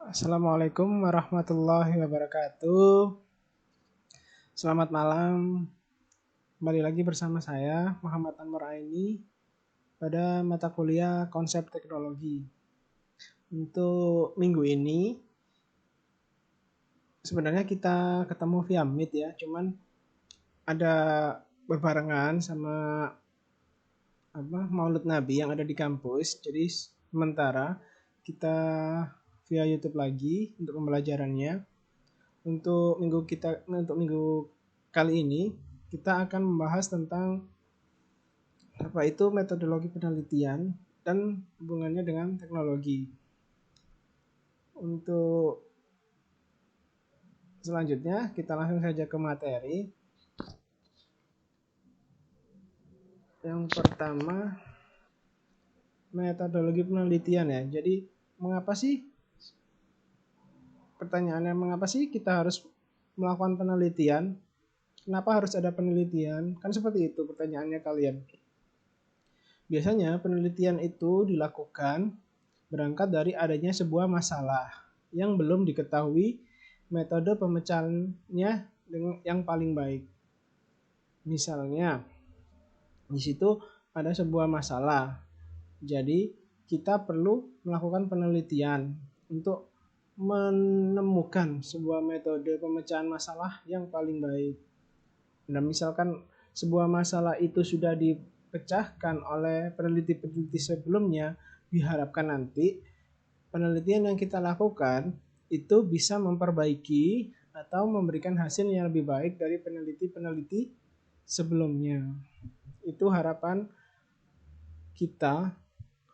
Assalamualaikum warahmatullahi wabarakatuh. Selamat malam. Kembali lagi bersama saya Muhammad Anwar Aini pada mata kuliah Konsep Teknologi. Untuk minggu ini sebenarnya kita ketemu via Meet ya, cuman ada berbarengan sama Maulid Nabi yang ada di kampus. Jadi sementara kita via YouTube lagi untuk pembelajarannya. Untuk minggu kali ini kita akan membahas tentang apa itu metodologi penelitian dan hubungannya dengan teknologi. Untuk selanjutnya kita langsung saja ke materi. Yang pertama, metodologi penelitian ya. Jadi pertanyaannya mengapa sih kita harus melakukan penelitian? Kenapa harus ada penelitian? Kan seperti itu pertanyaannya kalian. Biasanya penelitian itu dilakukan berangkat dari adanya sebuah masalah yang belum diketahui metode pemecahannya yang paling baik. Misalnya, di situ ada sebuah masalah. Jadi, kita perlu melakukan penelitian untuk menemukan sebuah metode pemecahan masalah yang paling baik. Dan misalkan sebuah masalah itu sudah dipecahkan oleh peneliti-peneliti sebelumnya, diharapkan nanti penelitian yang kita lakukan itu bisa memperbaiki atau memberikan hasil yang lebih baik dari peneliti-peneliti sebelumnya. Itu harapan kita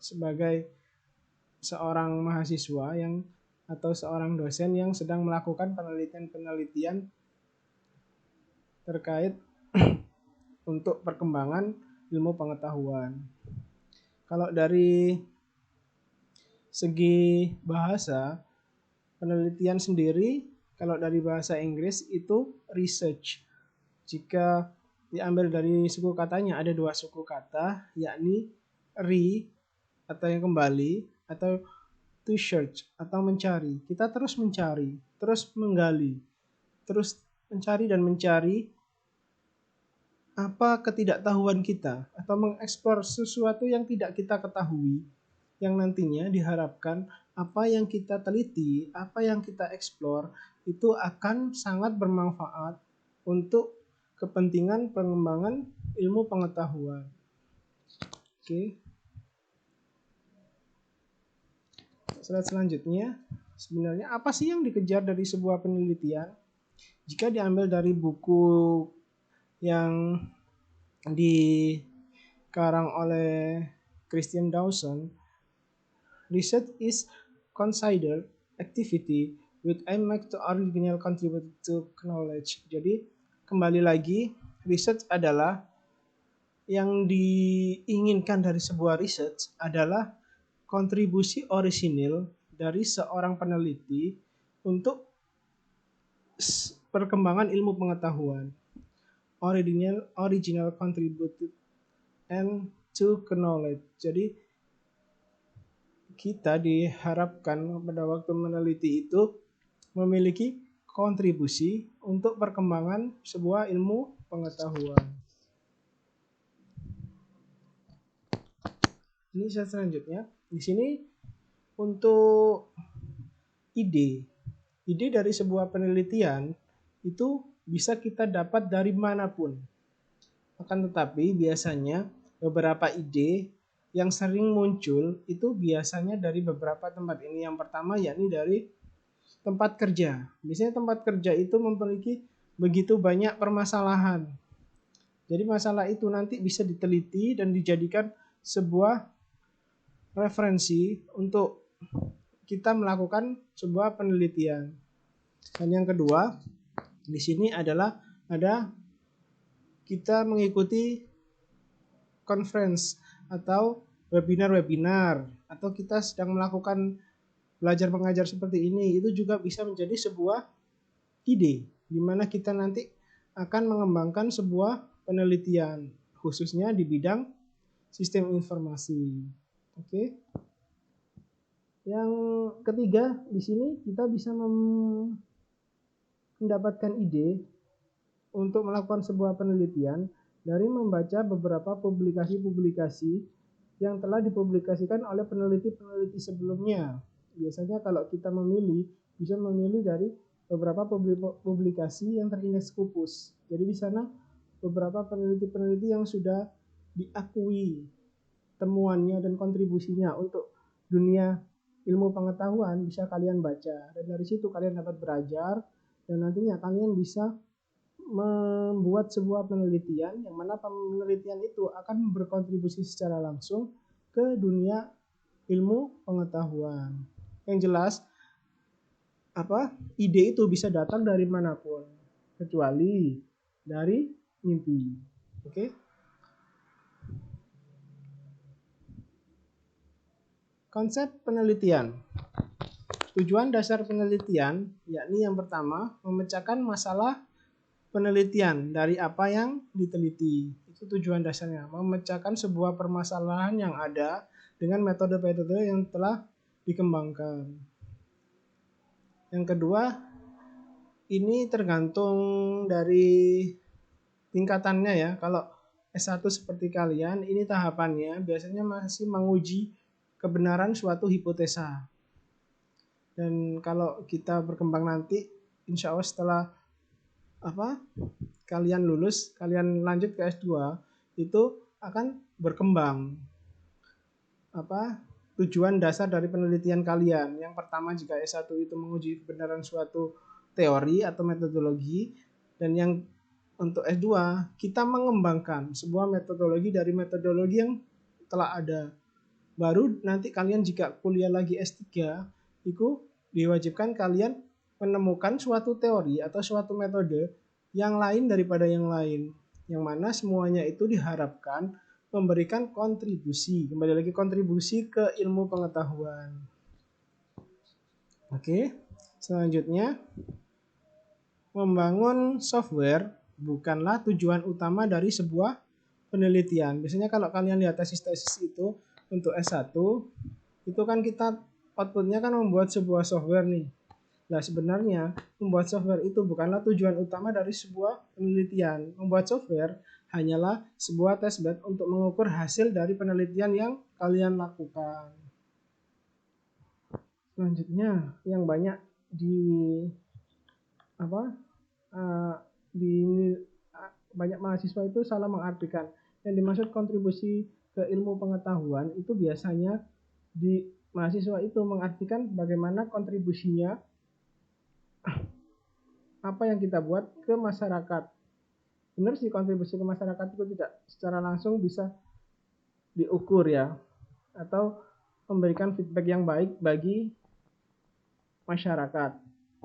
sebagai seorang mahasiswa atau seorang dosen yang sedang melakukan penelitian-penelitian terkait untuk perkembangan ilmu pengetahuan. Kalau dari segi bahasa, penelitian sendiri kalau dari bahasa Inggris itu research. Jika diambil dari suku katanya, ada dua suku kata, yakni atau yang kembali, atau to search atau mencari. Kita terus mencari, terus menggali, terus mencari dan mencari apa ketidaktahuan kita atau mengeksplor sesuatu yang tidak kita ketahui, yang nantinya diharapkan apa yang kita teliti, apa yang kita eksplor itu akan sangat bermanfaat untuk kepentingan pengembangan ilmu pengetahuan. Oke. Slide selanjutnya, sebenarnya apa sih yang dikejar dari sebuah penelitian? Jika diambil dari buku yang dikarang oleh Christian Dawson, research is considered activity with aim to original contribute to knowledge. Jadi kembali lagi, research adalah yang diinginkan dari sebuah research adalah kontribusi orisinil dari seorang peneliti untuk perkembangan ilmu pengetahuan. Original contributed and to knowledge. Jadi kita diharapkan pada waktu meneliti itu memiliki kontribusi untuk perkembangan sebuah ilmu pengetahuan. Ini selanjutnya. Di sini untuk ide dari sebuah penelitian itu bisa kita dapat dari manapun. Akan tetapi biasanya beberapa ide yang sering muncul itu biasanya dari beberapa tempat. Ini yang pertama yakni dari tempat kerja. Biasanya tempat kerja itu memiliki begitu banyak permasalahan. Jadi masalah itu nanti bisa diteliti dan dijadikan sebuah referensi untuk kita melakukan sebuah penelitian. Dan yang kedua, di sini adalah ada kita mengikuti conference atau webinar atau kita sedang melakukan belajar mengajar seperti ini, itu juga bisa menjadi sebuah ide di mana kita nanti akan mengembangkan sebuah penelitian khususnya di bidang sistem informasi. Oke. Yang ketiga, di sini kita bisa mendapatkan ide untuk melakukan sebuah penelitian dari membaca beberapa publikasi-publikasi yang telah dipublikasikan oleh peneliti-peneliti sebelumnya. Biasanya kalau kita memilih, bisa memilih dari beberapa publikasi yang terindeks Scopus. Jadi di sana beberapa peneliti-peneliti yang sudah diakui temuannya dan kontribusinya untuk dunia ilmu pengetahuan bisa kalian baca, dan dari situ kalian dapat belajar, dan nantinya kalian bisa membuat sebuah penelitian yang mana penelitian itu akan berkontribusi secara langsung ke dunia ilmu pengetahuan. Yang jelas, ide itu bisa datang dari manapun kecuali dari mimpi. Oke? Konsep penelitian. Tujuan dasar penelitian yakni yang pertama, memecahkan masalah penelitian dari apa yang diteliti. Itu tujuan dasarnya, memecahkan sebuah permasalahan yang ada dengan metode-metode yang telah dikembangkan. Yang kedua, ini tergantung dari tingkatannya ya. Kalau S1 seperti kalian, ini tahapannya biasanya masih menguji kebenaran suatu hipotesa. Dan kalau kita berkembang nanti, insya Allah setelah kalian lulus, kalian lanjut ke S2, itu akan berkembang tujuan dasar dari penelitian kalian. Yang pertama, jika S1 itu menguji kebenaran suatu teori atau metodologi, dan yang untuk S2 kita mengembangkan sebuah metodologi dari metodologi yang telah ada. Baru nanti kalian jika kuliah lagi S3, itu diwajibkan kalian menemukan suatu teori atau suatu metode yang lain daripada yang lain, yang mana semuanya itu diharapkan memberikan kontribusi, kembali lagi kontribusi ke ilmu pengetahuan. Oke, selanjutnya, membangun software bukanlah tujuan utama dari sebuah penelitian. Biasanya kalau kalian lihat tesis-tesis itu untuk S1, itu kan kita outputnya kan membuat sebuah software nih. Nah, sebenarnya membuat software itu bukanlah tujuan utama dari sebuah penelitian. Membuat software hanyalah sebuah testbed untuk mengukur hasil dari penelitian yang kalian lakukan. Selanjutnya, yang banyak banyak mahasiswa itu salah mengartikan. Yang dimaksud kontribusi ke ilmu pengetahuan itu biasanya di mahasiswa itu mengartikan bagaimana kontribusinya apa yang kita buat ke masyarakat. Benar sih, kontribusi ke masyarakat itu tidak secara langsung bisa diukur ya, atau memberikan feedback yang baik bagi masyarakat.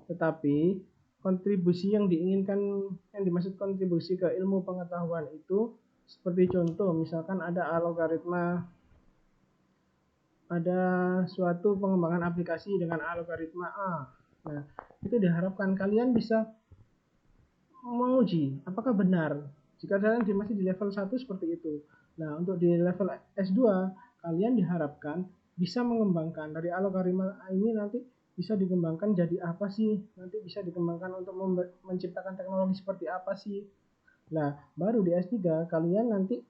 Tetapi kontribusi yang diinginkan, yang dimaksud kontribusi ke ilmu pengetahuan itu seperti contoh, misalkan ada algoritma, ada suatu pengembangan aplikasi dengan algoritma A. Nah, itu diharapkan kalian bisa menguji apakah benar. Jika kalian masih di level 1 seperti itu. Nah, untuk di level S2, kalian diharapkan bisa mengembangkan dari algoritma ini, nanti bisa dikembangkan jadi apa sih? Nanti bisa dikembangkan untuk menciptakan teknologi seperti apa sih? Nah, baru di S3 kalian nanti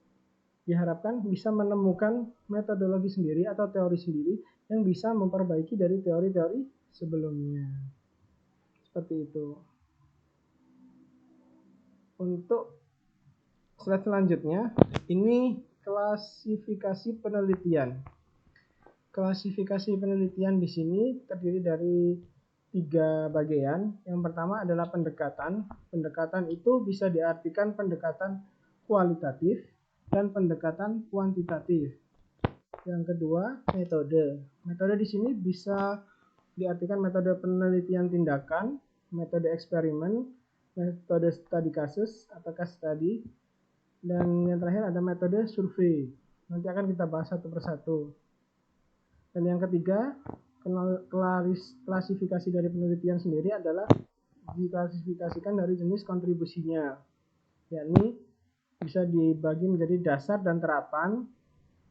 diharapkan bisa menemukan metodologi sendiri atau teori sendiri yang bisa memperbaiki dari teori-teori sebelumnya. Seperti itu. Untuk slide selanjutnya, ini klasifikasi penelitian. Klasifikasi penelitian di sini terdiri dari 3 bagian. Yang pertama adalah pendekatan. Pendekatan itu bisa diartikan pendekatan kualitatif dan pendekatan kuantitatif. Yang kedua, metode. Metode di sini bisa diartikan metode penelitian tindakan, metode eksperimen, metode studi kasus atau case study, dan yang terakhir ada metode survei. Nanti akan kita bahas satu persatu. Dan yang ketiga, klasifikasi dari penelitian sendiri adalah diklasifikasikan dari jenis kontribusinya, yakni bisa dibagi menjadi dasar dan terapan,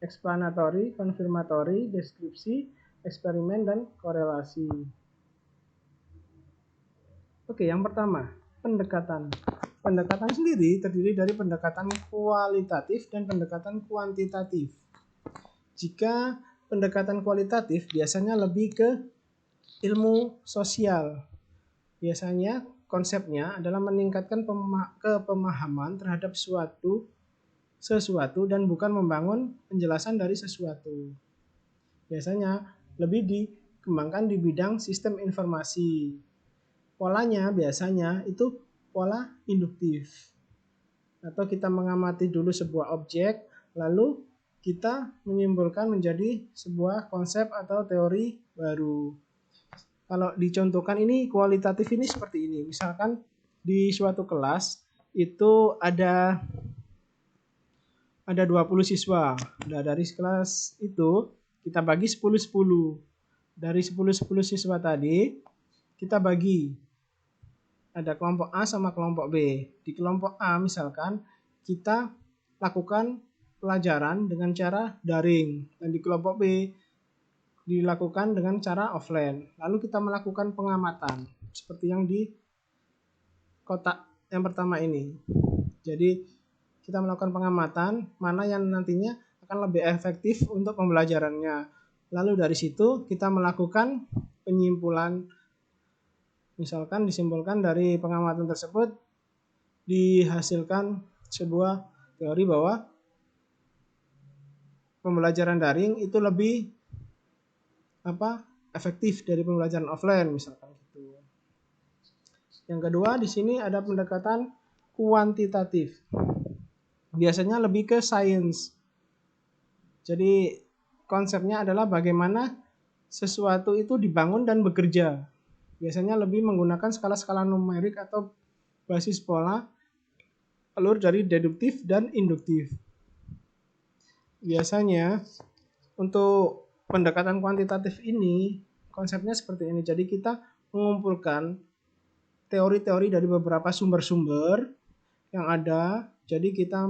explanatory, confirmatory, deskripsi, eksperimen dan korelasi. Oke, yang pertama, pendekatan. Pendekatan sendiri terdiri dari pendekatan kualitatif dan pendekatan kuantitatif. Jika pendekatan kualitatif biasanya lebih ke ilmu sosial. Biasanya konsepnya adalah meningkatkan pemahaman terhadap sesuatu dan bukan membangun penjelasan dari sesuatu. Biasanya lebih dikembangkan di bidang sistem informasi. Polanya biasanya itu pola induktif. Atau kita mengamati dulu sebuah objek, lalu kita menyimpulkan menjadi sebuah konsep atau teori baru. Kalau dicontohkan ini kualitatif ini seperti ini. Misalkan di suatu kelas itu ada 20 siswa. Nah, dari kelas itu kita bagi 10-10. Dari 10-10 siswa tadi kita bagi. Ada kelompok A sama kelompok B. Di kelompok A misalkan kita lakukan pelajaran dengan cara daring. Dan di kelompok B dilakukan dengan cara offline. Lalu kita melakukan pengamatan. Seperti yang di kotak yang pertama ini. Jadi kita melakukan pengamatan mana yang nantinya akan lebih efektif untuk pembelajarannya. Lalu dari situ kita melakukan penyimpulan. Misalkan disimpulkan dari pengamatan tersebut dihasilkan sebuah teori bahwa pembelajaran daring itu lebih efektif dari pembelajaran offline misalkan gitu. Yang kedua di sini ada pendekatan kuantitatif. Biasanya lebih ke sains. Jadi konsepnya adalah bagaimana sesuatu itu dibangun dan bekerja. Biasanya lebih menggunakan skala-skala numerik atau basis pola alur dari deduktif dan induktif. Biasanya untuk pendekatan kuantitatif ini konsepnya seperti ini. Jadi kita mengumpulkan teori-teori dari beberapa sumber-sumber yang ada. Jadi kita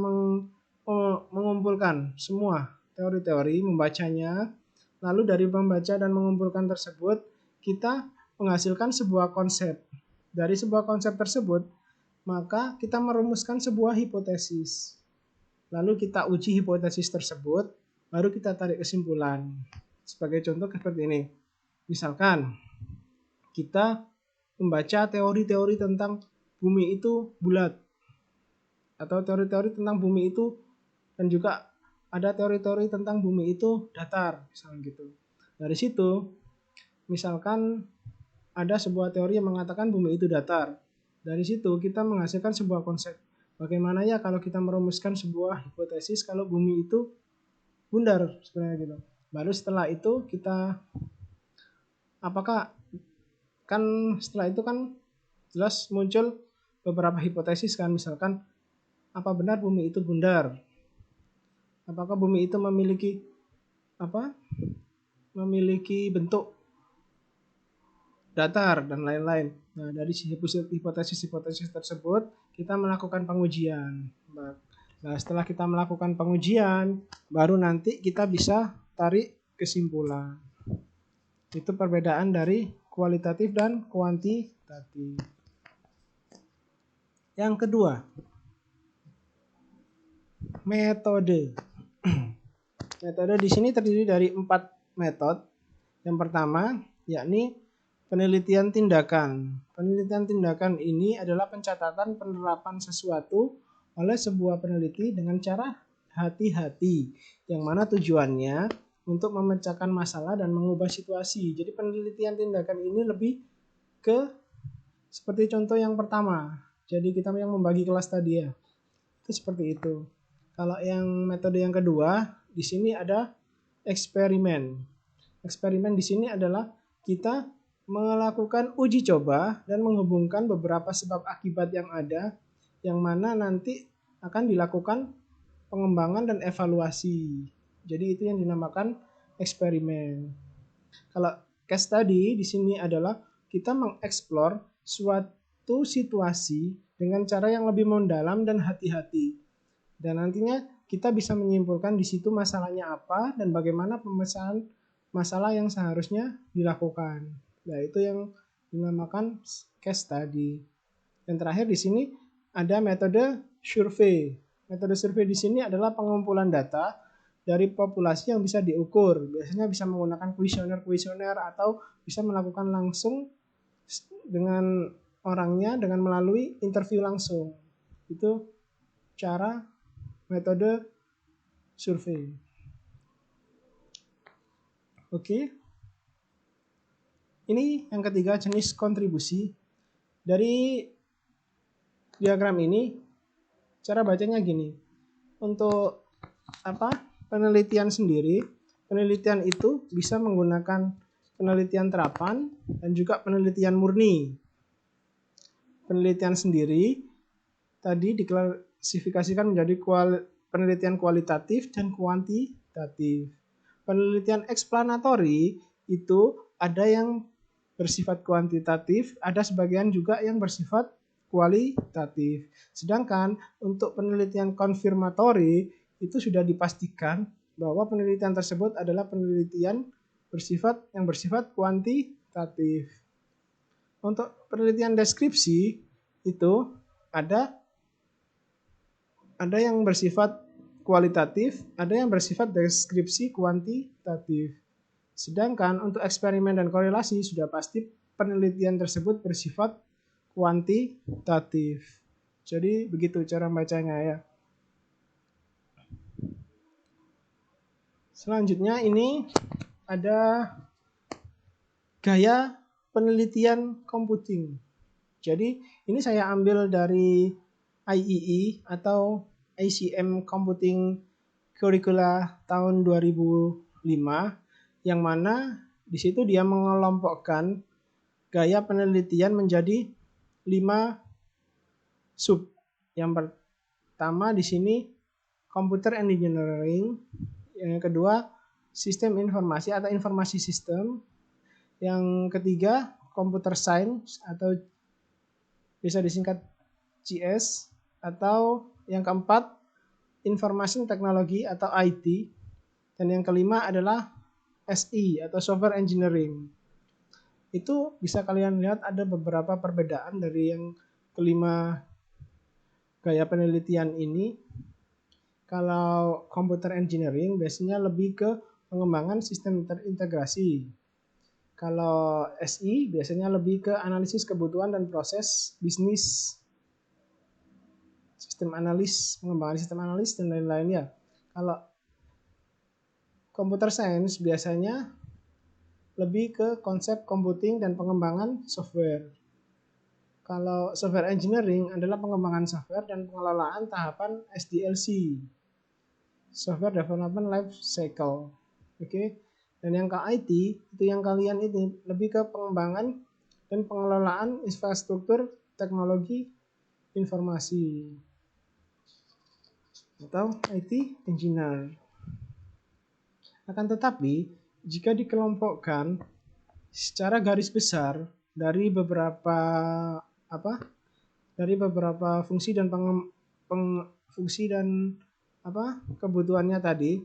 mengumpulkan semua teori-teori, membacanya. Lalu dari membaca dan mengumpulkan tersebut kita menghasilkan sebuah konsep. Dari sebuah konsep tersebut, maka kita merumuskan sebuah hipotesis. Lalu kita uji hipotesis tersebut, baru kita tarik kesimpulan. Sebagai contoh seperti ini. Misalkan, kita membaca teori-teori tentang bumi itu bulat. Atau teori-teori tentang bumi itu, dan juga ada teori-teori tentang bumi itu datar. Misalnya gitu. Dari situ, misalkan ada sebuah teori yang mengatakan bumi itu datar. Dari situ kita menghasilkan sebuah konsep. Bagaimana ya kalau kita merumuskan sebuah hipotesis kalau bumi itu bundar sebenarnya gitu. Baru setelah itu kita setelah itu kan jelas muncul beberapa hipotesis kan, misalkan apa benar bumi itu bundar? Apakah bumi itu memiliki bentuk datar dan lain-lain. Nah, dari hipotesis-hipotesis tersebut kita melakukan pengujian. Nah, setelah kita melakukan pengujian, baru nanti kita bisa tarik kesimpulan. Itu perbedaan dari kualitatif dan kuantitatif. Yang kedua, metode. Metode di sini terdiri dari 4 metode. Yang pertama, yakni penelitian tindakan. Penelitian tindakan ini adalah pencatatan penerapan sesuatu oleh sebuah peneliti dengan cara hati-hati, yang mana tujuannya untuk memecahkan masalah dan mengubah situasi. Jadi penelitian tindakan ini lebih ke seperti contoh yang pertama. Jadi kita yang membagi kelas tadi ya. Itu seperti itu. Kalau yang metode yang kedua, di sini ada eksperimen. Eksperimen di sini adalah kita melakukan uji coba dan menghubungkan beberapa sebab akibat yang ada, yang mana nanti akan dilakukan pengembangan dan evaluasi. Jadi itu yang dinamakan eksperimen. Kalau case study di sini adalah kita mengeksplor suatu situasi dengan cara yang lebih mendalam dan hati-hati. Dan nantinya kita bisa menyimpulkan di situ masalahnya apa dan bagaimana pemecahan masalah yang seharusnya dilakukan. Nah, itu yang dinamakan case study. Yang terakhir di sini ada metode survei. Metode survei di sini adalah pengumpulan data dari populasi yang bisa diukur. Biasanya bisa menggunakan kuesioner atau bisa melakukan langsung dengan orangnya dengan melalui interview langsung. Itu cara metode survei. Oke. Ini yang ketiga, jenis kontribusi. Dari diagram ini cara bacanya gini. Untuk penelitian sendiri, penelitian itu bisa menggunakan penelitian terapan dan juga penelitian murni. Penelitian sendiri tadi diklasifikasikan menjadi penelitian kualitatif dan kuantitatif. Penelitian eksplanatori itu ada yang bersifat kuantitatif, ada sebagian juga yang bersifat kualitatif. Sedangkan untuk penelitian konfirmatori itu sudah dipastikan bahwa penelitian tersebut adalah penelitian yang bersifat kuantitatif. Untuk penelitian deskripsi itu ada yang bersifat kualitatif, ada yang bersifat deskripsi kuantitatif. Sedangkan untuk eksperimen dan korelasi sudah pasti penelitian tersebut bersifat kuantitatif. Jadi begitu cara bacanya ya. Selanjutnya ini ada gaya penelitian computing. Jadi ini saya ambil dari IEE atau ICM Computing Curricula tahun 2005, yang mana di situ dia mengelompokkan gaya penelitian menjadi 5 sub. Yang pertama di sini computer engineering, yang kedua sistem informasi atau informasi sistem, yang ketiga computer science atau bisa disingkat CS, atau yang keempat information technology atau IT, dan yang kelima adalah SI atau software engineering. Itu bisa kalian lihat ada beberapa perbedaan dari yang kelima gaya penelitian ini. Kalau computer engineering biasanya lebih ke pengembangan sistem terintegrasi. Kalau SI biasanya lebih ke analisis kebutuhan dan proses bisnis, sistem analis, pengembangan sistem analis dan lain-lain ya. Kalau computer science biasanya lebih ke konsep computing dan pengembangan software. Kalau software engineering adalah pengembangan software dan pengelolaan tahapan SDLC, Software Development Life Cycle. Oke. Dan yang ke IT itu yang kalian ini lebih ke pengembangan dan pengelolaan infrastruktur teknologi informasi atau IT engineer. Akan tetapi jika dikelompokkan secara garis besar dari beberapa fungsi dan kebutuhannya tadi,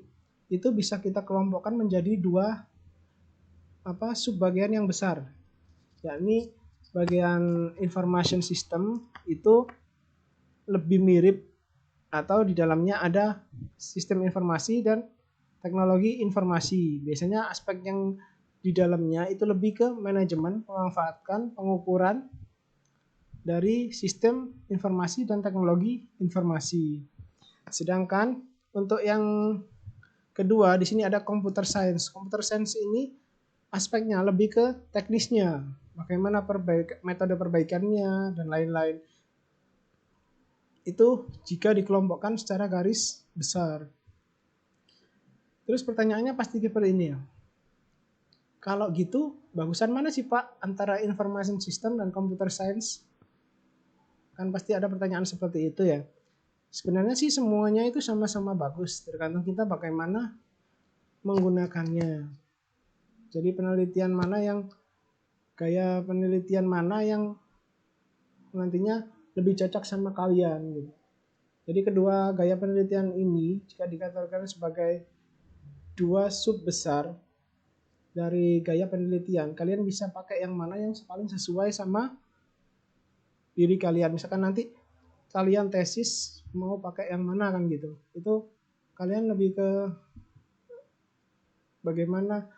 itu bisa kita kelompokkan menjadi dua subbagian yang besar, yakni bagian information system itu lebih mirip atau di dalamnya ada sistem informasi dan teknologi informasi. Biasanya aspek yang di dalamnya itu lebih ke manajemen, memanfaatkan, pengukuran dari sistem informasi dan teknologi informasi. Sedangkan untuk yang kedua di sini ada computer science. Computer science ini aspeknya lebih ke teknisnya, bagaimana metode perbaikannya dan lain-lain. Itu jika dikelompokkan secara garis besar. Terus pertanyaannya pasti seperti ini ya. Kalau gitu, bagusan mana sih Pak antara information system dan computer science? Kan pasti ada pertanyaan seperti itu ya. Sebenarnya sih semuanya itu sama-sama bagus, tergantung kita bagaimana menggunakannya. Jadi gaya penelitian mana yang nantinya lebih cocok sama kalian gitu. Jadi kedua gaya penelitian ini jika dikatakan sebagai dua sub besar, dari gaya penelitian. Kalian bisa pakai yang mana yang paling sesuai sama diri kalian. Misalkan nanti kalian tesis mau pakai yang mana kan gitu. Itu kalian lebih ke bagaimana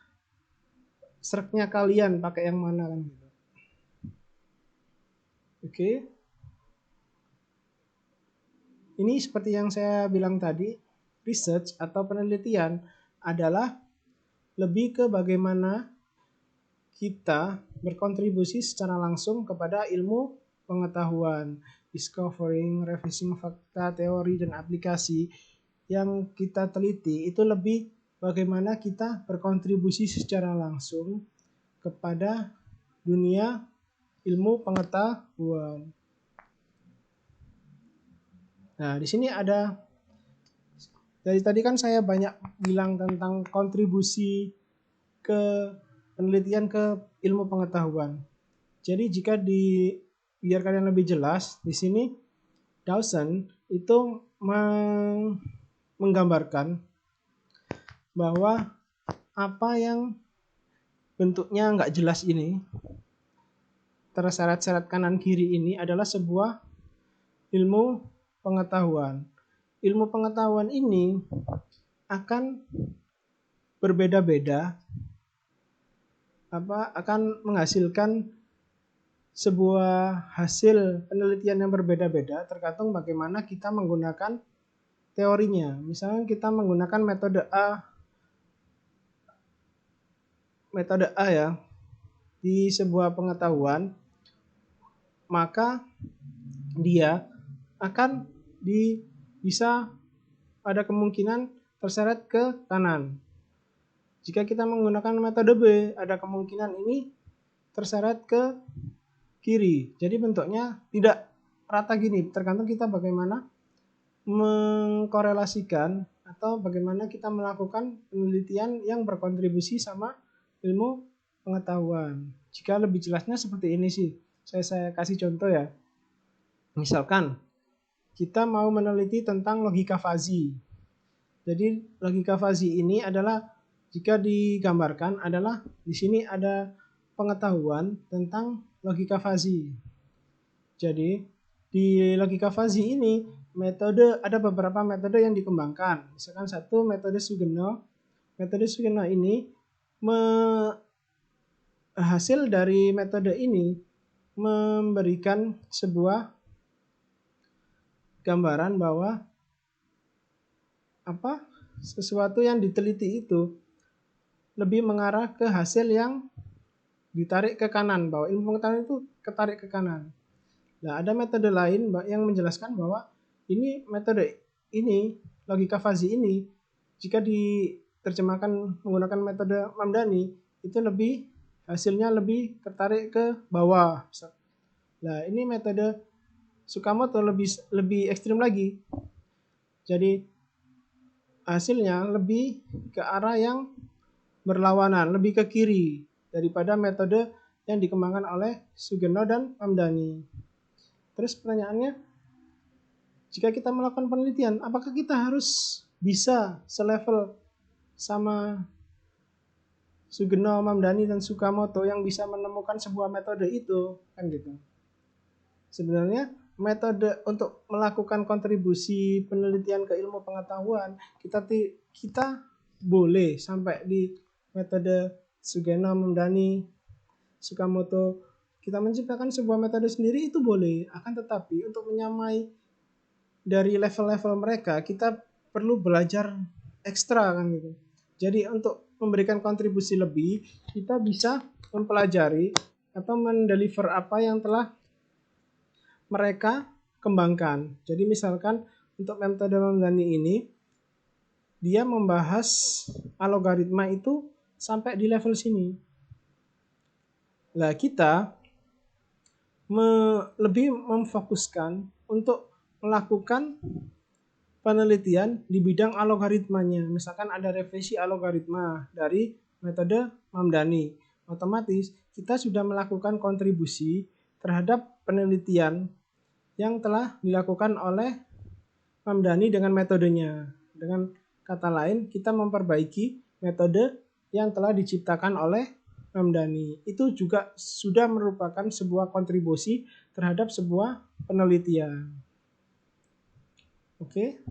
sereknya kalian pakai yang mana kan gitu. Oke. Ini seperti yang saya bilang tadi, research atau penelitian adalah lebih ke bagaimana kita berkontribusi secara langsung kepada ilmu pengetahuan, discovering, revising fakta, teori, dan aplikasi yang kita teliti itu lebih bagaimana kita berkontribusi secara langsung kepada dunia ilmu pengetahuan. Nah, di sini ada dari tadi kan saya banyak bilang tentang kontribusi ke penelitian ke ilmu pengetahuan. Jadi jika biar kalian lebih jelas, di sini Dawson itu menggambarkan bahwa apa yang bentuknya nggak jelas ini, terseret-seret kanan kiri ini adalah sebuah ilmu pengetahuan. Ilmu pengetahuan ini akan berbeda-beda, akan menghasilkan sebuah hasil penelitian yang berbeda-beda tergantung bagaimana kita menggunakan teorinya. Misalnya kita menggunakan metode A ya di sebuah pengetahuan, maka dia akan bisa ada kemungkinan terseret ke kanan. Jika kita menggunakan metode B, ada kemungkinan ini terseret ke kiri. Jadi bentuknya tidak rata gini, tergantung kita bagaimana mengkorelasikan atau bagaimana kita melakukan penelitian yang berkontribusi sama ilmu pengetahuan. Jika lebih jelasnya seperti ini sih, saya kasih contoh ya. Misalkan kita mau meneliti tentang logika fuzzy. Jadi logika fuzzy ini adalah jika digambarkan adalah di sini ada pengetahuan tentang logika fuzzy. Jadi di logika fuzzy ini ada beberapa metode yang dikembangkan. Misalkan satu metode Sugeno. Metode Sugeno ini hasil dari metode ini memberikan sebuah gambaran bahwa sesuatu yang diteliti itu lebih mengarah ke hasil yang ditarik ke kanan, bahwa ilmu pengetahuan itu ketarik ke kanan. Nah, ada metode lain yang menjelaskan bahwa ini metode ini, logika fuzzy ini, jika diterjemahkan menggunakan metode Mamdani, itu hasilnya lebih tertarik ke bawah. Nah, ini metode Tsukamoto lebih ekstrim lagi. Jadi hasilnya lebih ke arah yang berlawanan, lebih ke kiri daripada metode yang dikembangkan oleh Sugeno dan Mamdani. Terus pertanyaannya, jika kita melakukan penelitian, apakah kita harus bisa selevel sama Sugeno, Mamdani, dan Tsukamoto yang bisa menemukan sebuah metode itu? Kan gitu. Sebenarnya metode untuk melakukan kontribusi penelitian ke ilmu pengetahuan, kita boleh sampai di metode Sugeno, Mamdani, Tsukamoto. Kita menciptakan sebuah metode sendiri itu boleh, akan tetapi untuk menyamai dari level-level mereka kita perlu belajar ekstra kan gitu. Jadi untuk memberikan kontribusi lebih, kita bisa mempelajari atau mendeliver apa yang telah mereka kembangkan. Jadi misalkan untuk metode Mamdani ini dia membahas algoritma itu sampai di level sini. Nah, kita lebih memfokuskan untuk melakukan penelitian di bidang algoritmanya. Misalkan ada revisi algoritma dari metode Mamdani. Otomatis kita sudah melakukan kontribusi terhadap penelitian yang telah dilakukan oleh Mamdani dengan metodenya. Dengan kata lain, kita memperbaiki metode yang telah diciptakan oleh Hamdani. Itu juga sudah merupakan sebuah kontribusi terhadap sebuah penelitian. Oke.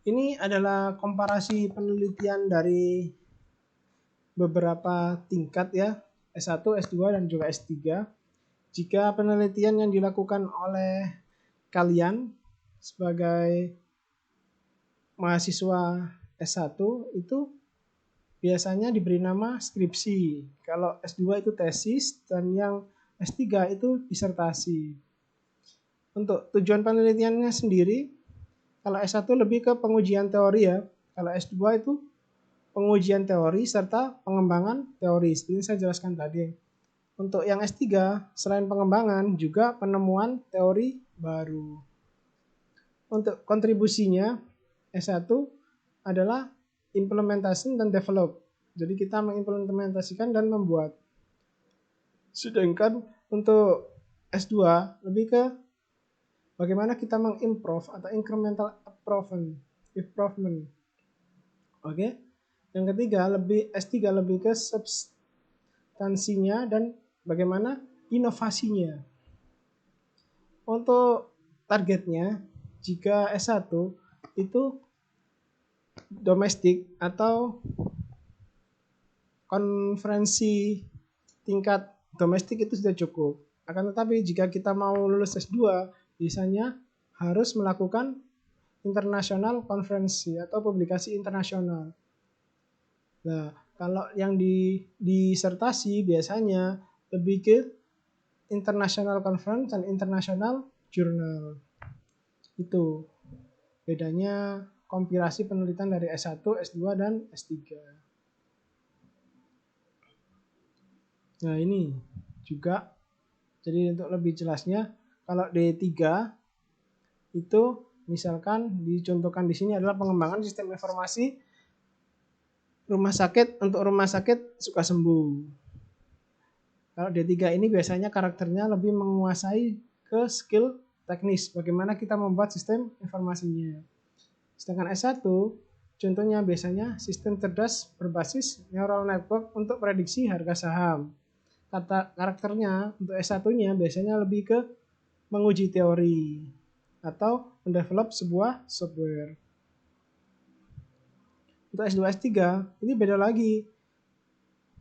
Ini adalah komparasi penelitian dari beberapa tingkat ya, S1, S2, dan juga S3. Jika penelitian yang dilakukan oleh kalian sebagai mahasiswa S1 itu biasanya diberi nama skripsi. Kalau S2 itu tesis, dan yang S3 itu disertasi. Untuk tujuan penelitiannya sendiri, kalau S1 lebih ke pengujian teori ya. Kalau S2 itu pengujian teori serta pengembangan teori. Seperti saya jelaskan tadi. Untuk yang S3, selain pengembangan, juga penemuan teori baru. Untuk kontribusinya, S1 adalah implementation dan develop. Jadi kita mengimplementasikan dan membuat. Sedangkan untuk S2 lebih ke bagaimana kita mengimprove atau incremental improvement. Oke. Yang ketiga, S3 lebih ke substansinya dan bagaimana inovasinya. Untuk targetnya, jika S1 itu domestik atau konferensi tingkat domestik itu sudah cukup. Akan tetapi jika kita mau lulus S2, biasanya harus melakukan internasional konferensi atau publikasi internasional. Nah, kalau yang disertasi biasanya lebih ke international conference dan international journal. Itu bedanya kompilasi penelitian dari S1, S2, dan S3. Nah, ini juga jadi untuk lebih jelasnya, kalau D3 itu misalkan dicontohkan di sini adalah pengembangan sistem informasi rumah sakit untuk rumah sakit Sukasembuh. Kalau D3 ini biasanya karakternya lebih menguasai ke skill teknis, bagaimana kita membuat sistem informasinya. Sedangkan S1 contohnya biasanya sistem cerdas berbasis neural network untuk prediksi harga saham. Karakternya untuk S1-nya biasanya lebih ke menguji teori atau mendevelop sebuah software. Untuk S2, S3 ini beda lagi.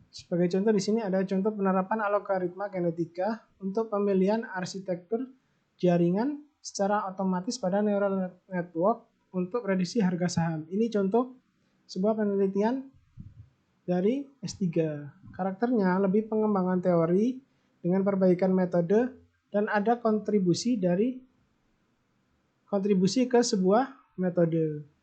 Sebagai contoh di sini ada contoh penerapan algoritma genetika untuk pemilihan arsitektur jaringan secara otomatis pada neural network untuk prediksi harga saham. Ini contoh sebuah penelitian dari S3. Karakternya lebih pengembangan teori dengan perbaikan metode dan ada kontribusi ke sebuah metode.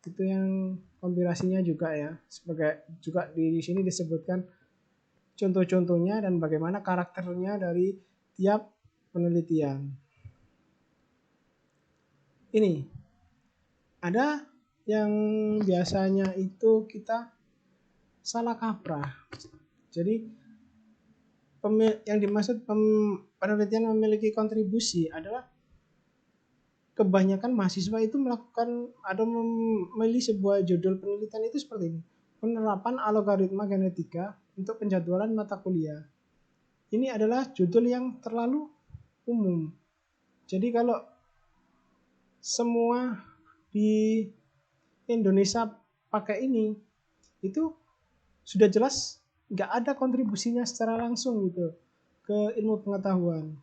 Itu yang kompilasinya juga ya. Sebagai juga di sini disebutkan contoh-contohnya dan bagaimana karakternya dari tiap penelitian. Ini ada yang biasanya itu kita salah kaprah. Jadi yang dimaksud penelitian memiliki kontribusi adalah kebanyakan mahasiswa itu melakukan atau memilih sebuah judul penelitian itu seperti ini. Penerapan algoritma genetika untuk penjadwalan mata kuliah. Ini adalah judul yang terlalu umum. Jadi kalau semua di Indonesia pakai ini, itu sudah jelas nggak ada kontribusinya secara langsung gitu ke ilmu pengetahuan.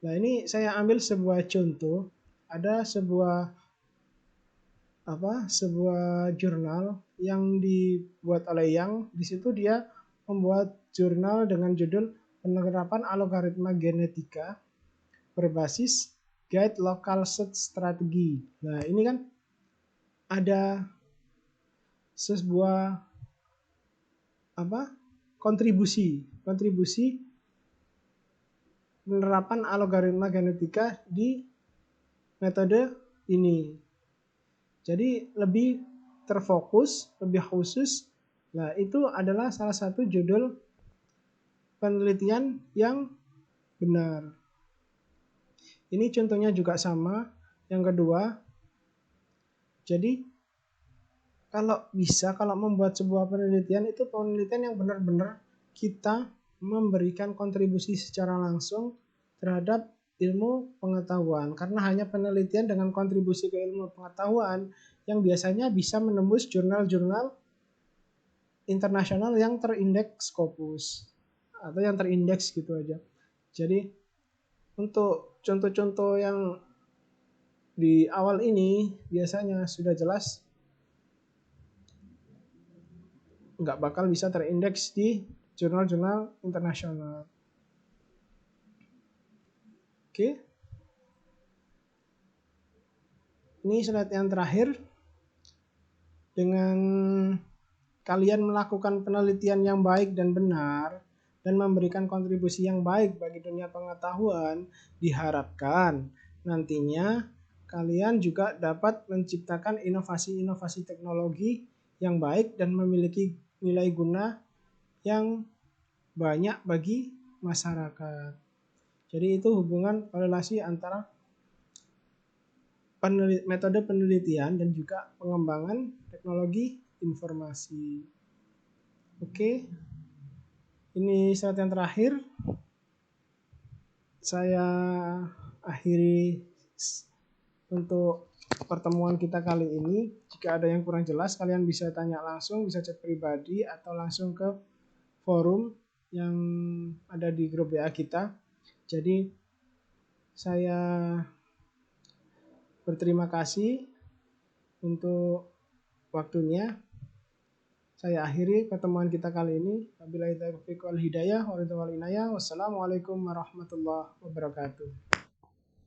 Nah, ini saya ambil sebuah contoh. Ada sebuah jurnal yang dibuat oleh Yang. Di situ dia membuat jurnal dengan judul penerapan algoritma genetika berbasis guide local search strategy. Nah, ini kan ada sebuah kontribusi penerapan algoritma genetika di metode ini. Jadi lebih terfokus, lebih khusus. Nah, itu adalah salah satu judul penelitian yang benar. Ini contohnya juga sama. Yang kedua, Jadi kalau membuat sebuah penelitian, itu penelitian yang benar-benar kita memberikan kontribusi secara langsung terhadap ilmu pengetahuan. Karena hanya penelitian dengan kontribusi ke ilmu pengetahuan yang biasanya bisa menembus jurnal-jurnal internasional yang terindeks Scopus atau yang terindeks gitu aja. Jadi untuk contoh-contoh yang di awal ini biasanya sudah jelas nggak bakal bisa terindeks di jurnal-jurnal internasional. Oke, ini slide yang terakhir. Dengan kalian melakukan penelitian yang baik dan benar dan memberikan kontribusi yang baik bagi dunia pengetahuan, diharapkan nantinya kalian juga dapat menciptakan inovasi-inovasi teknologi yang baik dan memiliki nilai guna yang banyak bagi masyarakat. Jadi itu hubungan korelasi antara metode penelitian dan juga pengembangan teknologi informasi. Oke, ini slide yang terakhir. Saya akhiri untuk pertemuan kita kali ini. Jika ada yang kurang jelas, kalian bisa tanya langsung, bisa chat pribadi atau langsung ke forum yang ada di grup WA kita. Jadi saya berterima kasih untuk waktunya. Saya akhiri pertemuan kita kali ini. Wabillahi taufiq wal hidayah. Wassalamualaikum warahmatullahi wabarakatuh.